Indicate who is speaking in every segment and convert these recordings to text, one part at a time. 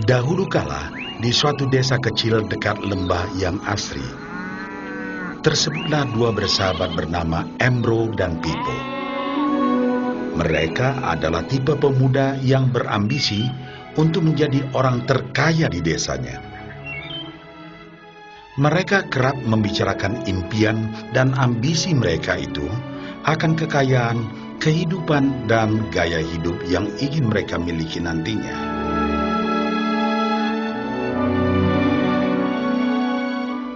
Speaker 1: Dahulu kala, di suatu desa kecil dekat lembah yang asri, tersebutlah dua bersahabat bernama Embro dan Pipo. Mereka adalah tipe pemuda yang berambisi untuk menjadi orang terkaya di desanya. Mereka kerap membicarakan impian dan ambisi mereka itu akan kekayaan, kehidupan, dan gaya hidup yang ingin mereka miliki nantinya.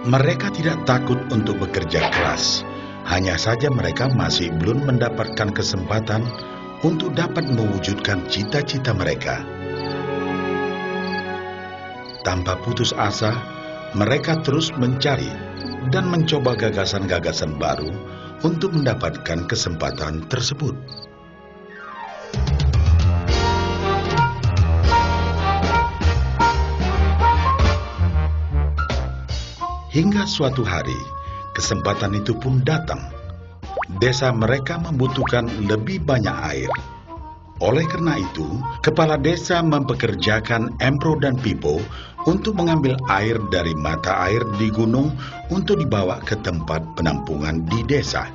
Speaker 1: Mereka tidak takut untuk bekerja keras, hanya saja mereka masih belum mendapatkan kesempatan untuk dapat mewujudkan cita-cita mereka. Tanpa putus asa, mereka terus mencari dan mencoba gagasan-gagasan baru untuk mendapatkan kesempatan tersebut. Hingga suatu hari, kesempatan itu pun datang. Desa mereka membutuhkan lebih banyak air. Oleh karena itu, kepala desa mempekerjakan Embro dan Pipo untuk mengambil air dari mata air di gunung untuk dibawa ke tempat penampungan di desa.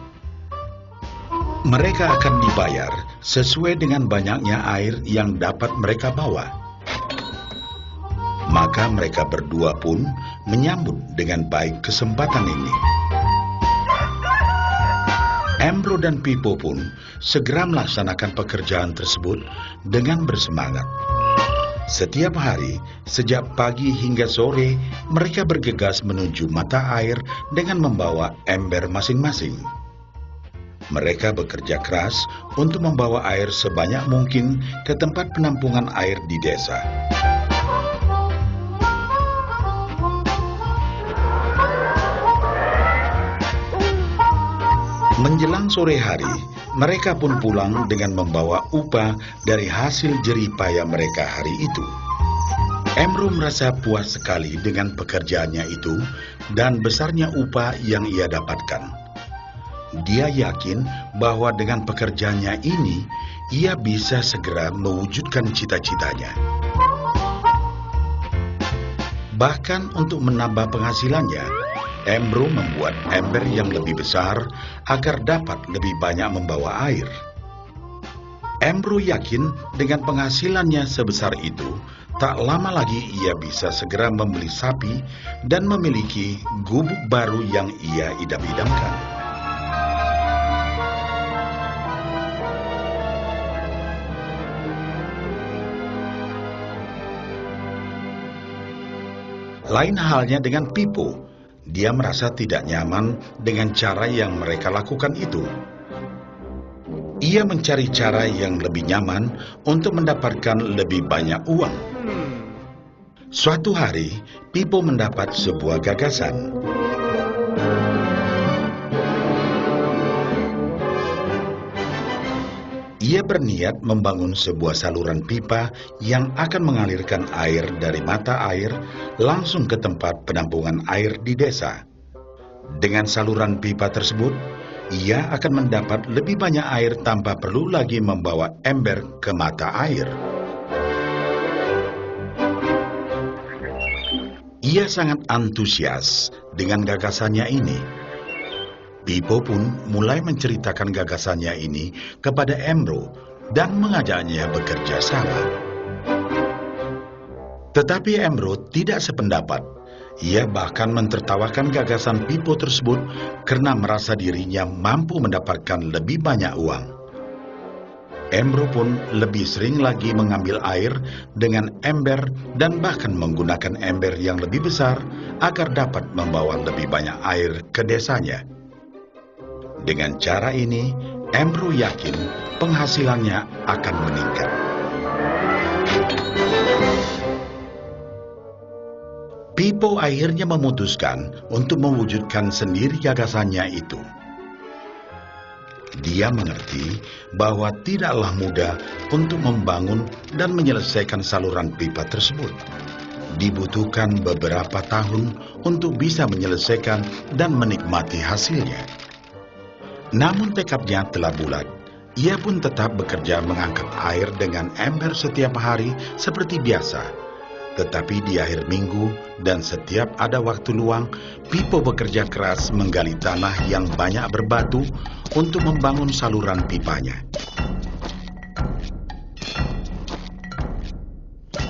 Speaker 1: Mereka akan dibayar sesuai dengan banyaknya air yang dapat mereka bawa. Maka mereka berdua pun menyambut dengan baik kesempatan ini. Embro dan Pipo pun segera melaksanakan pekerjaan tersebut dengan bersemangat. Setiap hari, sejak pagi hingga sore, mereka bergegas menuju mata air dengan membawa ember masing-masing. Mereka bekerja keras untuk membawa air sebanyak mungkin ke tempat penampungan air di desa. Menjelang sore hari, mereka pun pulang dengan membawa upah dari hasil jerih payah mereka hari itu. Embro merasa puas sekali dengan pekerjaannya itu dan besarnya upah yang ia dapatkan. Dia yakin bahwa dengan pekerjaannya ini, ia bisa segera mewujudkan cita-citanya. Bahkan untuk menambah penghasilannya, Embro membuat ember yang lebih besar agar dapat lebih banyak membawa air. Embro yakin dengan penghasilannya sebesar itu, tak lama lagi ia bisa segera membeli sapi dan memiliki gubuk baru yang ia idam-idamkan. Lain halnya dengan Pipo. Dia merasa tidak nyaman dengan cara yang mereka lakukan itu. Ia mencari cara yang lebih nyaman untuk mendapatkan lebih banyak uang. Suatu hari, Pipo mendapat sebuah gagasan. Ia berniat membangun sebuah saluran pipa yang akan mengalirkan air dari mata air langsung ke tempat penampungan air di desa. Dengan saluran pipa tersebut, ia akan mendapat lebih banyak air tanpa perlu lagi membawa ember ke mata air. Ia sangat antusias dengan gagasannya ini. Pipo pun mulai menceritakan gagasannya ini kepada Embro dan mengajaknya bekerja sama. Tetapi Embro tidak sependapat. Ia bahkan mentertawakan gagasan Pipo tersebut karena merasa dirinya mampu mendapatkan lebih banyak uang. Embro pun lebih sering lagi mengambil air dengan ember dan bahkan menggunakan ember yang lebih besar agar dapat membawa lebih banyak air ke desanya. Dengan cara ini, Embro yakin penghasilannya akan meningkat. Pipo akhirnya memutuskan untuk mewujudkan sendiri gagasannya itu. Dia mengerti bahwa tidaklah mudah untuk membangun dan menyelesaikan saluran pipa tersebut. Dibutuhkan beberapa tahun untuk bisa menyelesaikan dan menikmati hasilnya. Namun tekadnya telah bulat. Ia pun tetap bekerja mengangkat air dengan ember setiap hari seperti biasa. Tetapi di akhir minggu dan setiap ada waktu luang, Pipo bekerja keras menggali tanah yang banyak berbatu untuk membangun saluran pipanya.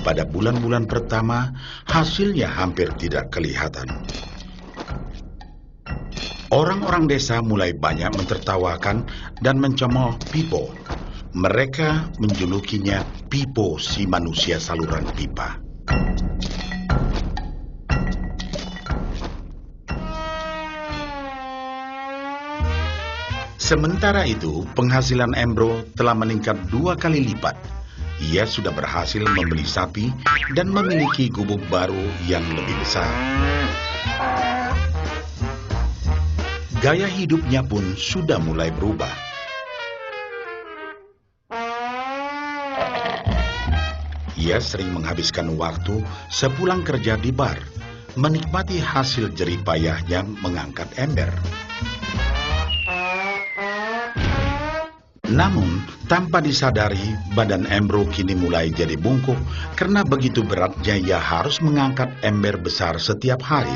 Speaker 1: Pada bulan-bulan pertama, hasilnya hampir tidak kelihatan. Orang-orang desa mulai banyak mentertawakan dan mencemooh Pipo. Mereka menjulukinya Pipo si manusia saluran pipa. Sementara itu, penghasilan Embro telah meningkat 2 kali lipat. Ia sudah berhasil membeli sapi dan memiliki gubuk baru yang lebih besar. Gaya hidupnya pun sudah mulai berubah. Ia sering menghabiskan waktu sepulang kerja di bar, menikmati hasil jerih payahnya mengangkat ember. Namun, tanpa disadari, badan Embro kini mulai jadi bungkuk karena begitu beratnya ia harus mengangkat ember besar setiap hari.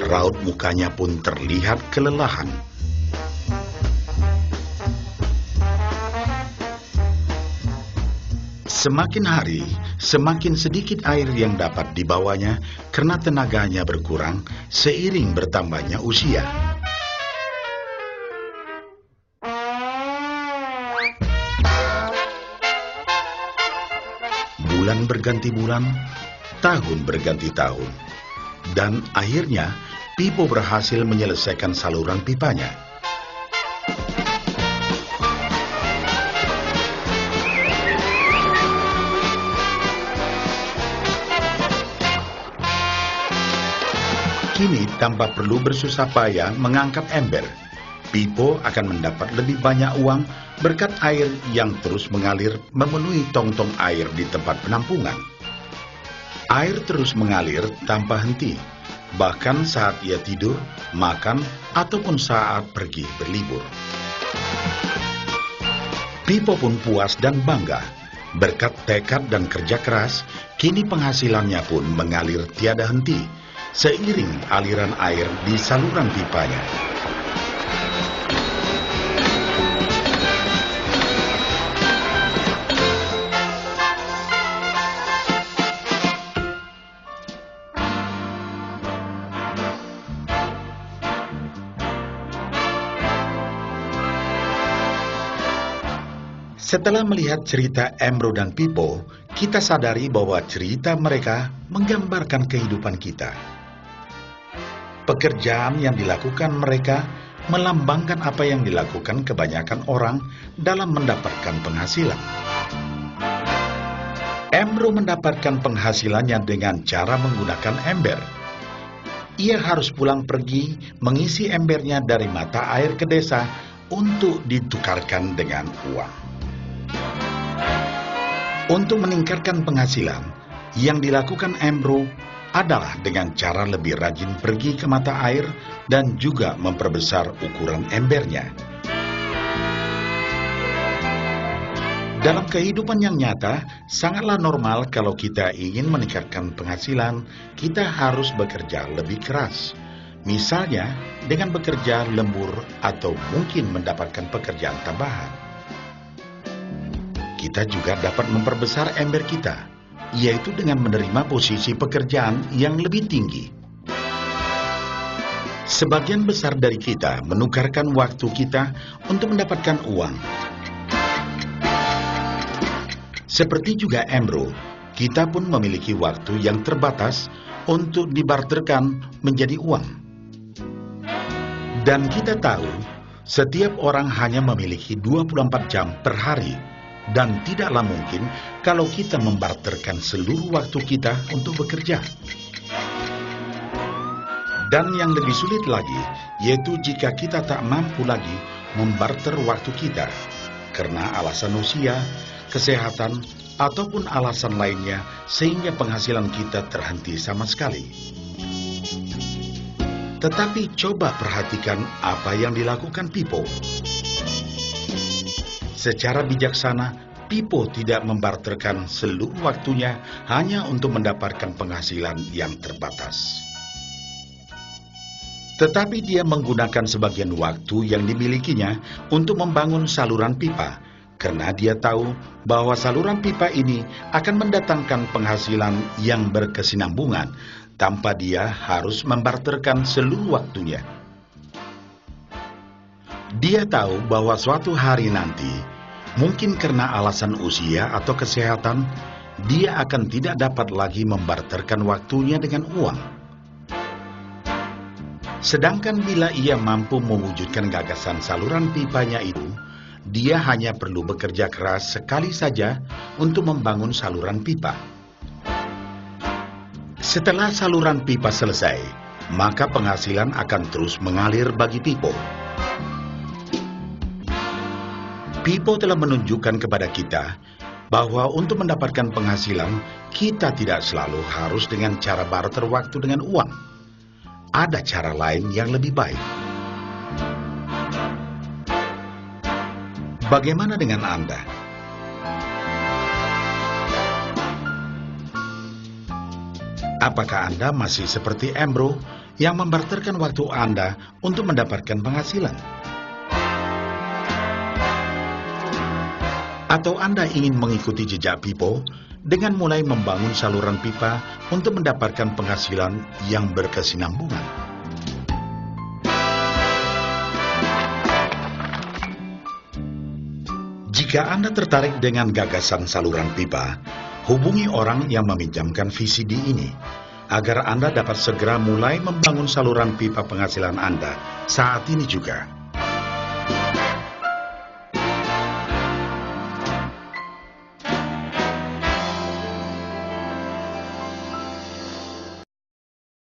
Speaker 1: Raut mukanya pun terlihat kelelahan. Semakin hari, semakin sedikit air yang dapat dibawanya karena tenaganya berkurang seiring bertambahnya usia. Bulan berganti bulan, tahun berganti tahun, dan akhirnya Pipo berhasil menyelesaikan saluran pipanya. Kini tanpa perlu bersusah payah mengangkat ember, Pipo akan mendapat lebih banyak uang berkat air yang terus mengalir memenuhi tong-tong air di tempat penampungan. Air terus mengalir tanpa henti, bahkan saat ia tidur, makan, ataupun saat pergi berlibur. Pipo pun puas dan bangga. Berkat tekad dan kerja keras, kini penghasilannya pun mengalir tiada henti, seiring aliran air di saluran pipanya. Setelah melihat cerita Embro dan Pipo, kita sadari bahwa cerita mereka menggambarkan kehidupan kita. Pekerjaan yang dilakukan mereka melambangkan apa yang dilakukan kebanyakan orang dalam mendapatkan penghasilan. Embro mendapatkan penghasilannya dengan cara menggunakan ember. Ia harus pulang pergi mengisi embernya dari mata air ke desa untuk ditukarkan dengan uang. Untuk meningkatkan penghasilan, yang dilakukan Embro adalah dengan cara lebih rajin pergi ke mata air dan juga memperbesar ukuran embernya. Dalam kehidupan yang nyata, sangatlah normal kalau kita ingin meningkatkan penghasilan, kita harus bekerja lebih keras. Misalnya, dengan bekerja lembur atau mungkin mendapatkan pekerjaan tambahan. Kita juga dapat memperbesar ember kita, yaitu dengan menerima posisi pekerjaan yang lebih tinggi. Sebagian besar dari kita menukarkan waktu kita untuk mendapatkan uang. Seperti juga Embro, kita pun memiliki waktu yang terbatas untuk dibarterkan menjadi uang. Dan kita tahu, setiap orang hanya memiliki 24 jam per hari. Dan tidaklah mungkin kalau kita membarterkan seluruh waktu kita untuk bekerja. Dan yang lebih sulit lagi, yaitu jika kita tak mampu lagi membarter waktu kita, karena alasan usia, kesehatan, ataupun alasan lainnya, sehingga penghasilan kita terhenti sama sekali. Tetapi coba perhatikan apa yang dilakukan Pipo. Secara bijaksana, Pipo tidak membarterkan seluruh waktunya hanya untuk mendapatkan penghasilan yang terbatas. Tetapi dia menggunakan sebagian waktu yang dimilikinya untuk membangun saluran pipa, karena dia tahu bahwa saluran pipa ini akan mendatangkan penghasilan yang berkesinambungan tanpa dia harus membarterkan seluruh waktunya. Dia tahu bahwa suatu hari nanti, mungkin karena alasan usia atau kesehatan, dia akan tidak dapat lagi membarterkan waktunya dengan uang. Sedangkan bila ia mampu mewujudkan gagasan saluran pipanya itu, dia hanya perlu bekerja keras sekali saja untuk membangun saluran pipa. Setelah saluran pipa selesai, maka penghasilan akan terus mengalir bagi Pipo. Pipo telah menunjukkan kepada kita bahwa untuk mendapatkan penghasilan, kita tidak selalu harus dengan cara barter waktu dengan uang. Ada cara lain yang lebih baik. Bagaimana dengan Anda? Apakah Anda masih seperti Ambro yang membarterkan waktu Anda untuk mendapatkan penghasilan? Atau Anda ingin mengikuti jejak Pipo dengan mulai membangun saluran pipa untuk mendapatkan penghasilan yang berkesinambungan? Jika Anda tertarik dengan gagasan saluran pipa, hubungi orang yang meminjamkan VCD ini, agar Anda dapat segera mulai membangun saluran pipa penghasilan Anda saat ini juga.